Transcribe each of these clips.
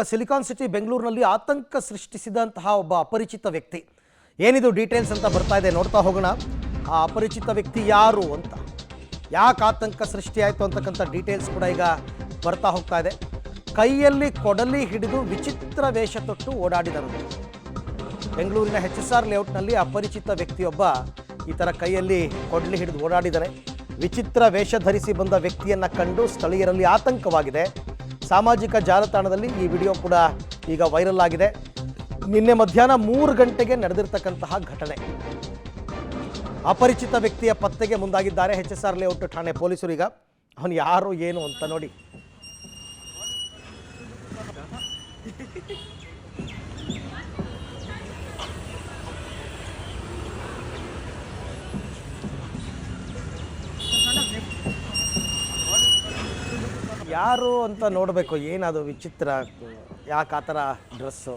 Silicon city ಬೆಂಗಳೂರಿನಲ್ಲಿ ಆತಂಕ ಸೃಷ್ಟಿಸಿದಂತಹ ಒಬ್ಬ ಅಪರಿಚಿತ ವ್ಯಕ್ತಿ. ಏನಿದು ಡೀಟೇಲ್ಸ್ ಅಂತ ಬರ್ತಾ ಇದೆ, ನೋಡ್ತಾ ಹೋಗೋಣ. ಆ ಅಪರಿಚಿತ ವ್ಯಕ್ತಿ ಯಾರು ಅಂತ, ಯಾಕೆ ಆತಂಕ ಸೃಷ್ಟಿಯಾಯಿತು ಅಂತಕ್ಕಂಥ ಡೀಟೇಲ್ಸ್ ಕೂಡ ಈಗ ಬರ್ತಾ ಹೋಗ್ತಾ ಇದೆ. ಕೈಯಲ್ಲಿ ಕೊಡಲಿ ಹಿಡಿದು ವಿಚಿತ್ರ ವೇಷ ತೊಟ್ಟು ಓಡಾಡಿದನು. ಬೆಂಗಳೂರಿನ HSR ಲೇಔಟ್ನಲ್ಲಿ ಅಪರಿಚಿತ ವ್ಯಕ್ತಿಯೊಬ್ಬ ಈ ಥರ ಕೈಯಲ್ಲಿ ಕೊಡಲಿ ಹಿಡಿದು ಓಡಾಡಿದ್ದಾನೆ. ವಿಚಿತ್ರ ವೇಷ ಧರಿಸಿ ಬಂದ ವ್ಯಕ್ತಿಯನ್ನು ಕಂಡು ಸ್ಥಳೀಯರಲ್ಲಿ ಆತಂಕವಾಗಿದೆ. ಸಾಮಾಜಿಕ ಜಾಲತಾಣದಲ್ಲಿ ಈ ವಿಡಿಯೋ ಕೂಡ ಈಗ ವೈರಲ್ ಆಗಿದೆ. ನಿನ್ನೆ ಮಧ್ಯಾಹ್ನ 3 ಗಂಟೆಗೆ ನಡೆದಿರ್ತಕ್ಕಂತಹ ಘಟನೆ. ಅಪರಿಚಿತ ವ್ಯಕ್ತಿಯ ಪತ್ತೆಗೆ ಮುಂದಾಗಿದ್ದಾರೆ HSR ಲೇಔಟ್ ಠಾಣೆ ಪೊಲೀಸರು. ಈಗ ಅವನು ಯಾರು ಏನು ಅಂತ ನೋಡಿ. ಯಾರು ಅಂತ ನೋಡಬೇಕು. ಏನದು ವಿಚಿತ್ರ, ಯಾಕೆ ಆ ಥರ ಡ್ರೆಸ್ಸು,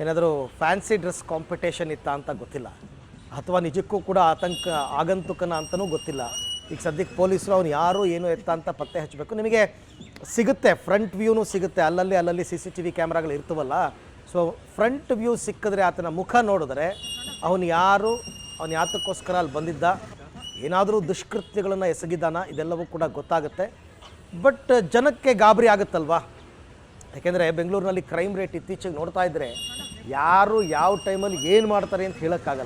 ಏನಾದರೂ ಫ್ಯಾನ್ಸಿ ಡ್ರೆಸ್ ಕಾಂಪಿಟೇಷನ್ ಇತ್ತಾ ಅಂತ ಗೊತ್ತಿಲ್ಲ, ಅಥವಾ ನಿಜಕ್ಕೂ ಕೂಡ ಆಗಂತುಕನ ಅಂತಲೂ ಗೊತ್ತಿಲ್ಲ. ಈಗ ಸದ್ಯಕ್ಕೆ ಪೊಲೀಸರು ಅವ್ನು ಯಾರು ಏನು ಎತ್ತ ಅಂತ ಪತ್ತೆ ಹಚ್ಚಬೇಕು. ನಿಮಗೆ ಸಿಗುತ್ತೆ, ಫ್ರಂಟ್ ವ್ಯೂನೂ ಸಿಗುತ್ತೆ, ಅಲ್ಲಲ್ಲಿ CCTV ಕ್ಯಾಮ್ರಾಗಳು ಇರ್ತವಲ್ಲ. ಸೊ ಫ್ರಂಟ್ ವ್ಯೂ ಸಿಕ್ಕಿದ್ರೆ, ಆತನ ಮುಖ ನೋಡಿದ್ರೆ ಅವನು ಯಾರು, ಅವನು ಯಾತಕ್ಕೋಸ್ಕರ ಅಲ್ಲಿ ಬಂದಿದ್ದ, ಏನಾದರೂ ದುಷ್ಕೃತ್ಯಗಳನ್ನು ಎಸಗಿದ್ದಾನ, ಇದೆಲ್ಲವೂ ಕೂಡ ಗೊತ್ತಾಗುತ್ತೆ. ಬಟ್ ಜನಕ್ಕೆ ಗಾಬರಿ ಆಗುತ್ತಲ್ವಾ, ಯಾಕೆಂದರೆ ಬೆಂಗಳೂರಿನಲ್ಲಿ ಕ್ರೈಮ್ ರೇಟ್ ಇತ್ತೀಚೆಗೆ ನೋಡ್ತಾ ಇದ್ದರೆ ಯಾರು ಯಾವ ಟೈಮಲ್ಲಿ ಏನು ಮಾಡ್ತಾರೆ ಅಂತ ಹೇಳೋಕ್ಕಾಗಲ್ಲ.